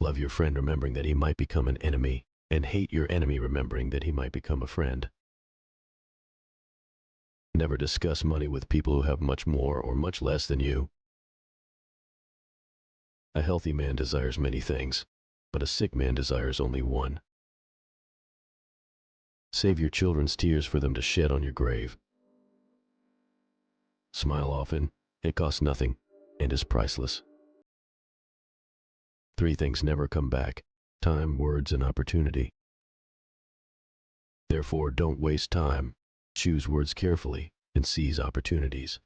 Love your friend remembering that he might become an enemy, and hate your enemy remembering that he might become a friend. Never discuss money with people who have much more or much less than you. A healthy man desires many things, but a sick man desires only one. Save your children's tears for them to shed on your grave. Smile often, it costs nothing, and is priceless. 3 things never come back: time, words, and opportunity. Therefore, don't waste time, choose words carefully, and seize opportunities.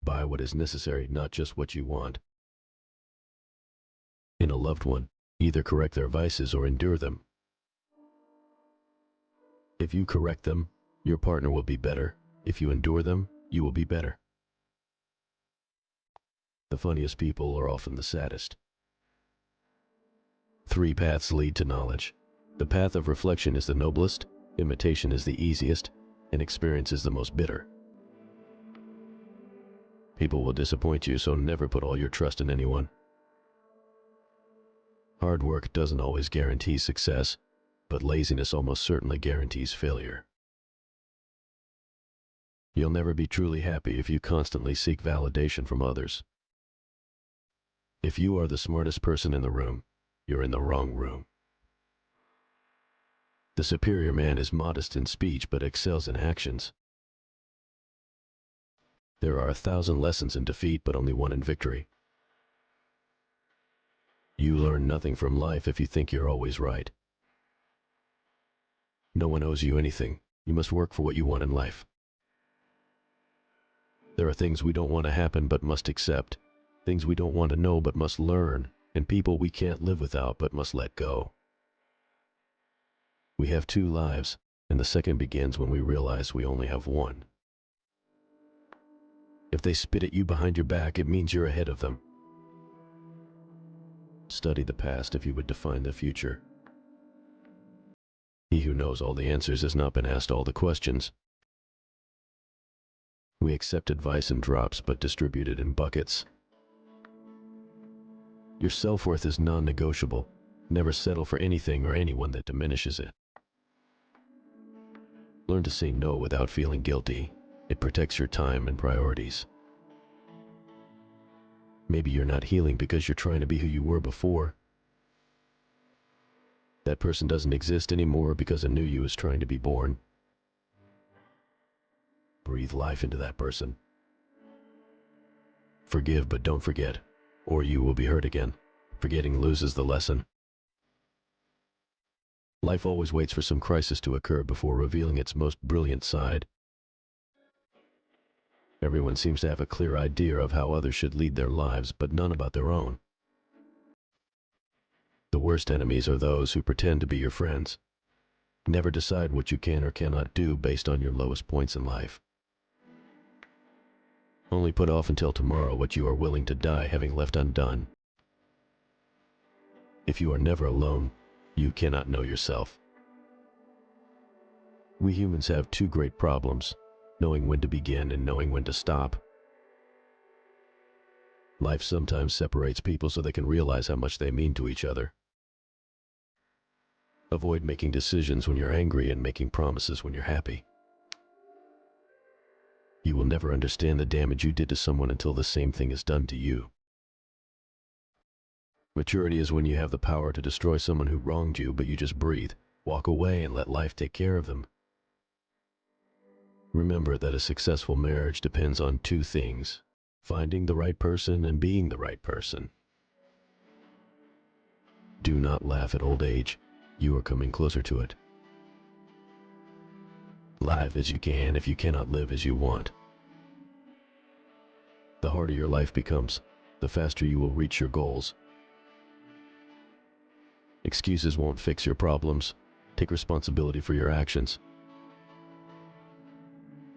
Buy what is necessary, not just what you want. In a loved one, either correct their vices or endure them. If you correct them, your partner will be better. If you endure them, you will be better. The funniest people are often the saddest. 3 paths lead to knowledge. The path of reflection is the noblest, imitation is the easiest, and experience is the most bitter. People will disappoint you, so never put all your trust in anyone. Hard work doesn't always guarantee success, but laziness almost certainly guarantees failure. You'll never be truly happy if you constantly seek validation from others. If you are the smartest person in the room, you're in the wrong room. The superior man is modest in speech but excels in actions. There are 1,000 lessons in defeat but only one in victory. You learn nothing from life if you think you're always right. No one owes you anything. You must work for what you want in life. There are things we don't want to happen but must accept, things we don't want to know but must learn, and people we can't live without but must let go. We have 2 lives, and the second begins when we realize we only have one. If they spit at you behind your back, it means you're ahead of them. Study the past if you would define the future. He who knows all the answers has not been asked all the questions. We accept advice in drops but distribute it in buckets. Your self-worth is non-negotiable. Never settle for anything or anyone that diminishes it. Learn to say no without feeling guilty. It protects your time and priorities. Maybe you're not healing because you're trying to be who you were before. That person doesn't exist anymore because a new you is trying to be born. Breathe life into that person. Forgive but don't forget, or you will be hurt again. Forgetting loses the lesson. Life always waits for some crisis to occur before revealing its most brilliant side. Everyone seems to have a clear idea of how others should lead their lives, but none about their own. The worst enemies are those who pretend to be your friends. Never decide what you can or cannot do based on your lowest points in life. Only put off until tomorrow what you are willing to die having left undone. If you are never alone, you cannot know yourself. We humans have 2 great problems: knowing when to begin and knowing when to stop. Life sometimes separates people so they can realize how much they mean to each other. Avoid making decisions when you're angry and making promises when you're happy. You will never understand the damage you did to someone until the same thing is done to you. Maturity is when you have the power to destroy someone who wronged you, but you just breathe, walk away, and let life take care of them. Remember that a successful marriage depends on 2 things: finding the right person and being the right person. Do not laugh at old age. You are coming closer to it. Live as you can if you cannot live as you want. The harder your life becomes, the faster you will reach your goals. Excuses won't fix your problems. Take responsibility for your actions.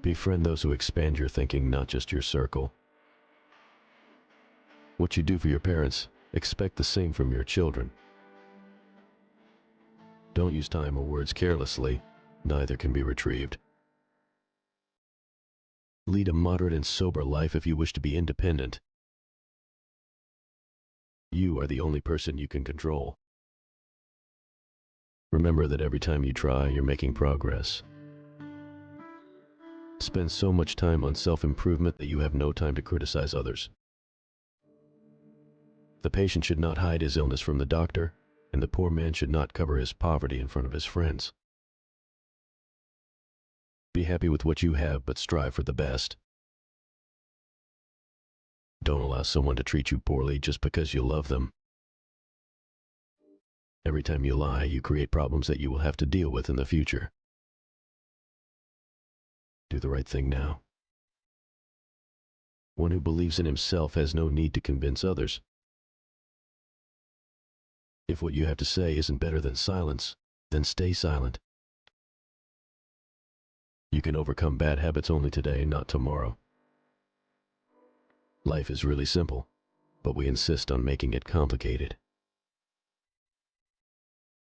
Befriend those who expand your thinking, not just your circle. What you do for your parents, expect the same from your children. Don't use time or words carelessly. Neither can be retrieved. Lead a moderate and sober life if you wish to be independent. You are the only person you can control. Remember that every time you try, you're making progress. Spend so much time on self-improvement that you have no time to criticize others. The patient should not hide his illness from the doctor, and the poor man should not cover his poverty in front of his friends. Be happy with what you have, but strive for the best. Don't allow someone to treat you poorly just because you love them. Every time you lie, you create problems that you will have to deal with in the future. Do the right thing now. One who believes in himself has no need to convince others. If what you have to say isn't better than silence, then stay silent. You can overcome bad habits only today, not tomorrow. Life is really simple, but we insist on making it complicated.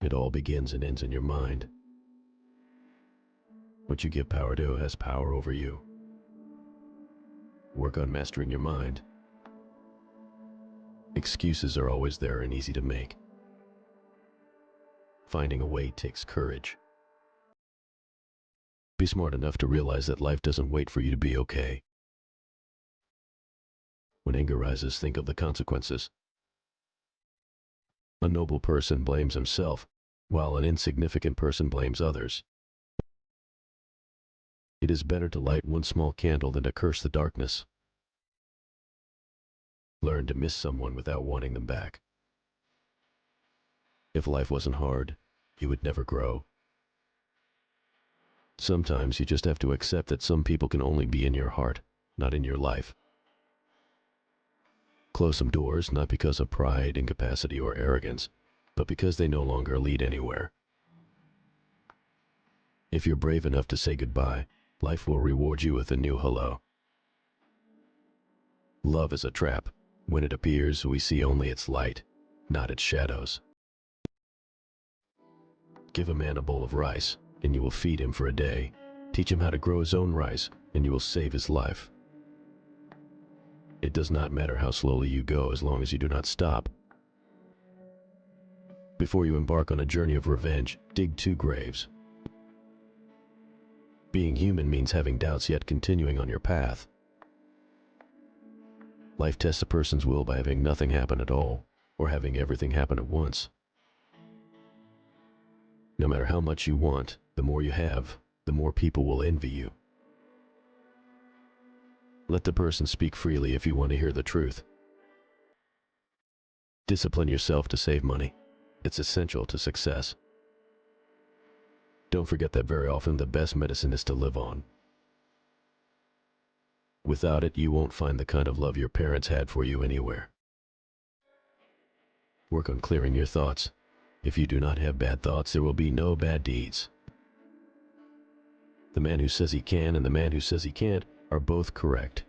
It all begins and ends in your mind. What you give power to has power over you. Work on mastering your mind. Excuses are always there and easy to make. Finding a way takes courage. Be smart enough to realize that life doesn't wait for you to be okay. When anger rises, think of the consequences. A noble person blames himself, while an insignificant person blames others. It is better to light one small candle than to curse the darkness. Learn to miss someone without wanting them back. If life wasn't hard, you would never grow. Sometimes you just have to accept that some people can only be in your heart, not in your life. Close some doors, not because of pride, incapacity, or arrogance, but because they no longer lead anywhere. If you're brave enough to say goodbye, life will reward you with a new hello. Love is a trap. When it appears, we see only its light, not its shadows. Give a man a bowl of rice, and you will feed him for a day. Teach him how to grow his own rice, and you will save his life. It does not matter how slowly you go as long as you do not stop. Before you embark on a journey of revenge, dig 2 graves. Being human means having doubts yet continuing on your path. Life tests a person's will by having nothing happen at all, or having everything happen at once. No matter how much you want, the more you have, the more people will envy you. Let the person speak freely if you want to hear the truth. Discipline yourself to save money. It's essential to success. Don't forget that very often the best medicine is to live on. Without it, you won't find the kind of love your parents had for you anywhere. Work on clearing your thoughts. If you do not have bad thoughts, there will be no bad deeds. The man who says he can and the man who says he can't are both correct.